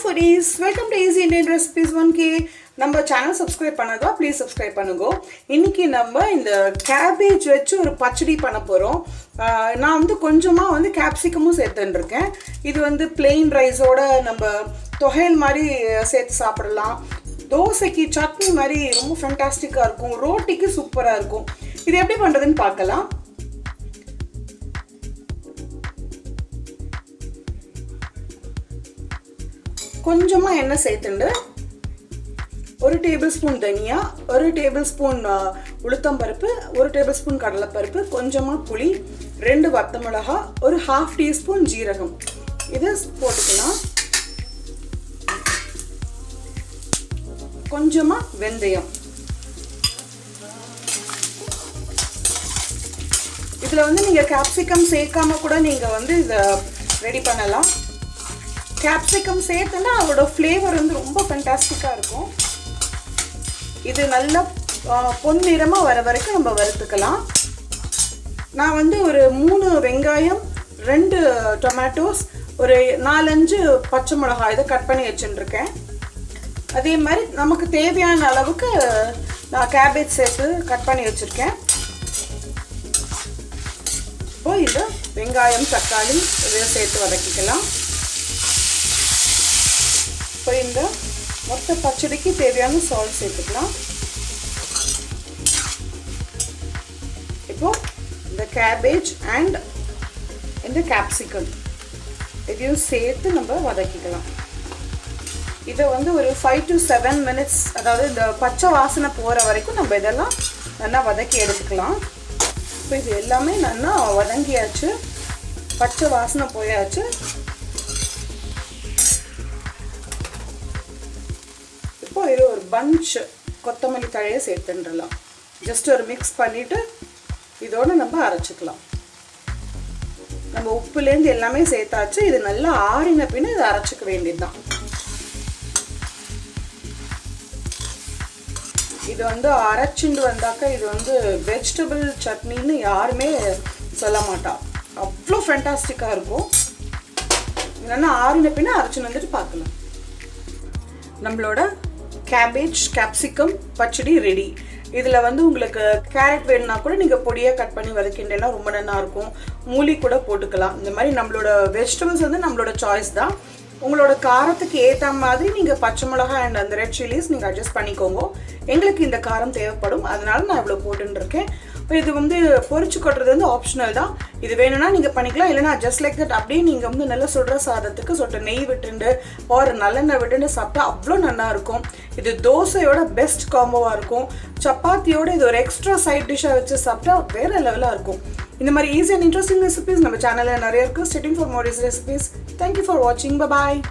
foodies, welcome to Easy Indian Recipes 1K. நம்ம channel subscribe பண்ணாதா please subscribe பண்ணுங்க. இன்னைக்கு நம்ம இந்த கேபேஜ் வச்சு ஒரு பச்சடி பண்ண போறோம். நான் வந்து கொஞ்சமா வந்து கேப்சிகமும் சேர்த்துட்டு இருக்கேன். இது வந்து plain ரைஸோட நம்ம தொகையல் மாதிரி சேர்த்து சாப்பிடலாம். தோசைக்கு சட்னி மாதிரி ரொம்ப ஃபேண்டாஸ்டிக்கா இருக்கும். ரோட்டிக்கு சூப்பரா இருக்கும். இது எப்படி பண்றதுன்னு பார்க்கலாம். கொஞ்சமா எண்ணெய் சேர்த்துண்டு 1 டேபிள்ஸ்பூன் தனியா, 1 டேபிள்ஸ்பூன் உளுத்தம் பருப்பு, 1 டேபிள்ஸ்பூன் கடலை பருப்பு, கொஞ்சமா புளி, 2 வத்த மிளகாய், ஒரு 1/2 டீஸ்பூன் ஜீரகம் இது போட்டுக்கலாம். கொஞ்சமா வெந்தயம். இதுல வந்து நீங்க கேப்சிகம் சேர்க்காம கூட நீங்க வந்து இத ரெடி பண்ணலாம். கேப்சிகம் சேர்த்தனா அதோட ஃப்ளேவர் வந்து ரொம்ப ஃபேண்டாஸ்டிக்கா இருக்கும். இது நல்லா பொன்னிறமா வர வரைக்கும் நம்ம வறுத்துக்கலாம். நான் வந்து ஒரு 3 வெங்காயம், 2 டொமேட்டோஸ், ஒரு 4-5 பச்சை மிளகாய் இதை கட் பண்ணி வச்சுருக்கேன். அதே மாதிரி நமக்கு தேவையான அளவுக்கு நான் கேபேஜ் சேர்த்து கட் பண்ணி வச்சுருக்கேன். இப்போ இந்த வெங்காயம், தக்காளி இதை சேர்த்து வதக்கிக்கலாம். இப்போ இந்த மொத்த பச்சடிக்கு தேவையான சால்ட் சேர்த்துக்கலாம். இப்போ இந்த கேபேஜ் அண்ட் இந்த கேப்சிகம் இதையும் சேர்த்து நம்ம வதக்கிக்கலாம். இதை வந்து ஒரு 5 to 7 மினிட்ஸ், அதாவது இந்த பச்சை வாசனை போகிற வரைக்கும் நம்ம இதெல்லாம் நல்லா வதக்கி எடுத்துக்கலாம். இப்போ இது எல்லாமே நல்லா வதங்கியாச்சு, பச்சை வாசனை போயாச்சு. இப்போ இது ஒரு பஞ்ச் கொத்தமல்லி தழையை சேர்த்துடலாம். ஜஸ்ட் ஒரு மிக்ஸ் பண்ணிவிட்டு இதோட நம்ம அரைச்சிக்கலாம். நம்ம உப்புலேருந்து எல்லாமே சேர்த்தாச்சு. இது நல்லா ஆறின பின்ன இதை அரைச்சிக்க வேண்டியதுதான். இது வந்து அரைச்சிண்டு வந்தாக்கா இது வந்து வெஜிடபிள் சட்னின்னு யாருமே சொல்ல மாட்டா. அவ்வளோ ஃபேண்டாஸ்டிக்காக இருக்கும். இல்லைன்னா ஆறின பின்ன அரைச்சின்னு வந்துட்டு பார்க்கலாம். நம்மளோட கேபேஜ் கேப்சிகம் பச்சடி ரெடி. இதில் வந்து உங்களுக்கு கேரட் வேணும்னா கூட நீங்கள் பொடியாக கட் பண்ணி வதக்கிண்டேன்னா ரொம்ப நல்லா இருக்கும். மூலி கூட போட்டுக்கலாம். இந்த மாதிரி நம்மளோட வெஜிடபிள்ஸ் வந்து நம்மளோட சாய்ஸ் தான். உங்களோட காரத்துக்கு ஏற்ற மாதிரி நீங்கள் பச்சை மிளகாய் அண்ட் அந்த ரெட் சில்லிஸ் நீங்கள் அட்ஜஸ்ட் பண்ணிக்கோங்க. எங்களுக்கு இந்த காரம் தேவைப்படும், அதனால நான் இவ்வளோ போட்டுருக்கேன். இது வந்து பொரிச்சு கொட்டுறது வந்து ஆப்ஷனல் தான். இது வேணும்னா நீங்கள் பண்ணிக்கலாம், இல்லைனா ஜஸ்ட் லைக் தட் அப்படியே நீங்கள் வந்து நல்லா சுடுற சாதத்துக்கு சொட்ட நெய் விட்டுண்டு ஒரு நல்லெண்ணெய் விட்டுண்டு சாப்பிட்டா அவ்வளோ நல்லா இருக்கும். இது தோசையோட பெஸ்ட் காம்போவாக இருக்கும். சப்பாத்தியோட இது ஒரு எக்ஸ்ட்ரா சைட் டிஷ்ஷாக வச்சு சாப்பிட்டா வேறு லெவலாக இருக்கும். இந்த மாதிரி ஈஸி அண்ட் இன்ட்ரெஸ்டிங் ரெசிபிஸ் நம்ம சேனலில் நிறைய இருக்குது. Stay tuned for more easy recipes. Thank you for வாட்சிங். பை பாய்.